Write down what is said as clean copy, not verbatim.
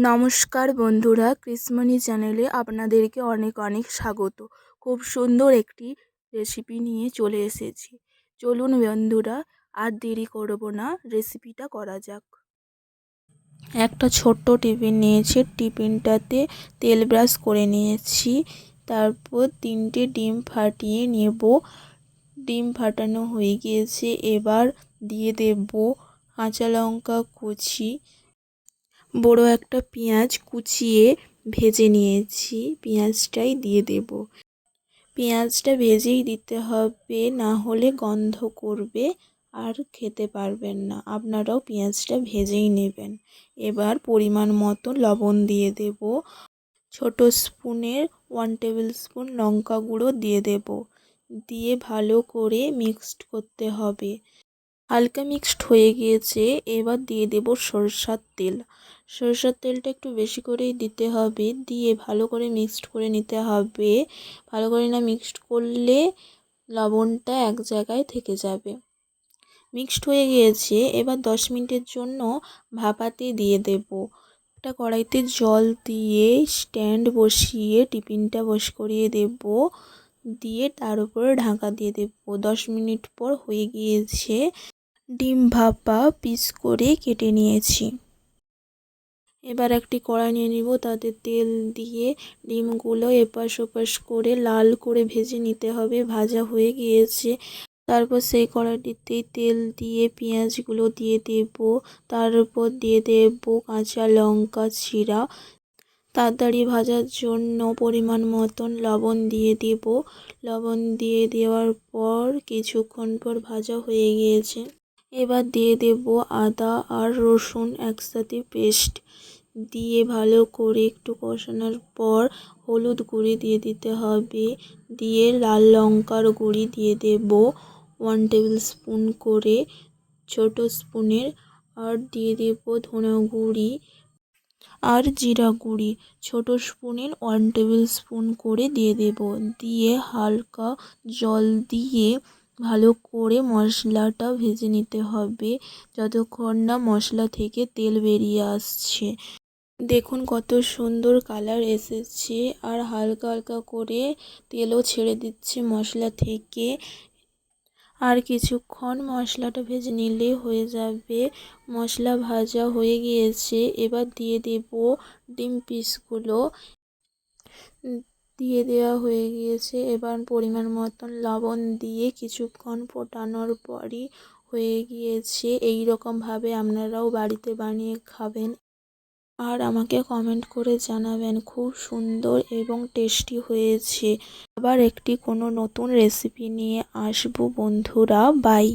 নমস্কার বন্ধুরা, কৃষ্ণমণি চ্যানেলে আপনাদেরকে অনেক অনেক স্বাগত। খুব সুন্দর একটি রেসিপি নিয়ে চলে এসেছি। চলুন বন্ধুরা, আর দেরি করব না, রেসিপিটা করা যাক। একটা ছোট্ট টিফিন নিয়েছি, টিফিনটাতে তেল ব্রাশ করে নিয়েছি। তারপর 3টে ডিম ফাটিয়ে নেব। ডিম ফাটানো হয়ে গিয়েছে, এবার দিয়ে দেব কাঁচা লঙ্কা কুচি, বড় একটা পেঁয়াজ কুচিয়ে ভেজে নিয়েছি, পেঁয়াজটাই দিয়ে দেব। পেঁয়াজটা ভেজেই দিতে হবে, না হলে গন্ধ করবে আর খেতে পারবেন না। আপনারাও পেঁয়াজটা ভেজেই নেবেন। এবার পরিমাণ মতো লবণ দিয়ে দেব। ছোট স্পুনের 1 টেবিল স্পুন লঙ্কা গুঁড়ো দিয়ে দেব। দিয়ে ভালো করে মিক্সড করতে হবে। হালকা মিক্সড হয়ে গিয়েছে, এবার দিয়ে দেব সরষের তেল। সরষের তেলটা একটু বেশি করেই দিতে হবে। দিয়ে ভালো করে মিক্সড করে নিতে হবে। ভালো করে না মিক্সড করলে লবণটা এক জায়গায় থেকে যাবে। মিক্সড হয়ে গিয়েছে, এবার 10 মিনিটের জন্য ভাপাতে দিয়ে দেব। একটা কড়াইতে জল দিয়ে স্ট্যান্ড বসিয়ে টিফিনটা বস করিয়ে দেব। দিয়ে তার উপরে ঢাকা দিয়ে দেব। 10 মিনিট পর হয়ে গিয়েছে। ডিম ভাপা পিস করে কেটে নিয়েছি। এবার একটি কড়াই নিয়ে নিব, তাতে তেল দিয়ে ডিমগুলো এপাশ ওপাশ করে লাল করে ভেজে নিতে হবে। ভাজা হয়ে গিয়েছে, তারপর সেই কড়াইটিতেই তেল দিয়ে পেঁয়াজগুলো দিয়ে দেব। তার উপর দিয়ে দেব কাঁচা লঙ্কা চিরা। তাড়াতাড়ি ভাজার জন্য পরিমাণ মতন লবণ দিয়ে দেব। লবণ দিয়ে দেওয়ার পর কিছুক্ষণ পর ভাজা হয়ে গিয়েছে। এবার দিয়ে দেব আদা আর রসুন একসাথে পেস্ট দিয়ে ভালো করে একটু কষানোর পর হলুদ গুঁড়ি দিয়ে দিতে হবে। দিয়ে লাল লঙ্কার গুঁড়ি দিয়ে দেব 1 টেবিল স্পুন করে ছোট স্পুনের। আর দিয়ে দেব ধনে গুঁড়ি আর জিরা গুঁড়ি ছোট স্পুনের 1 টেবিল স্পুন করে দিয়ে দেব। দিয়ে হালকা জল দিয়ে ভালো করে মশলাটা ভেজে নিতে হবে, যতক্ষণ না মশলা থেকে তেল বেরিয়ে আসছে। দেখুন কত সুন্দর কালার এসেছে, আর হালকা হালকা করে তেলও ছেড়ে দিচ্ছে মশলা থেকে। আর কিছুক্ষণ মশলাটা ভেজে নিলেই হয়ে যাবে। মশলা ভাজা হয়ে গিয়েছে, এবার দিয়ে দেব ডিম পিসগুলো। দিয়ে দেওয়া হয়ে গিয়েছে, এবার পরিমাণ মতন লবণ দিয়ে কিছুক্ষণ ফোটানোর পরই হয়ে গিয়েছে। এই রকমভাবে আপনারাও বাড়িতে বানিয়ে খাবেন আর আমাকে কমেন্ট করে জানাবেন খুব সুন্দর এবং টেস্টি হয়েছে। আবার একটি কোনো নতুন রেসিপি নিয়ে আসবো বন্ধুরা। বাই।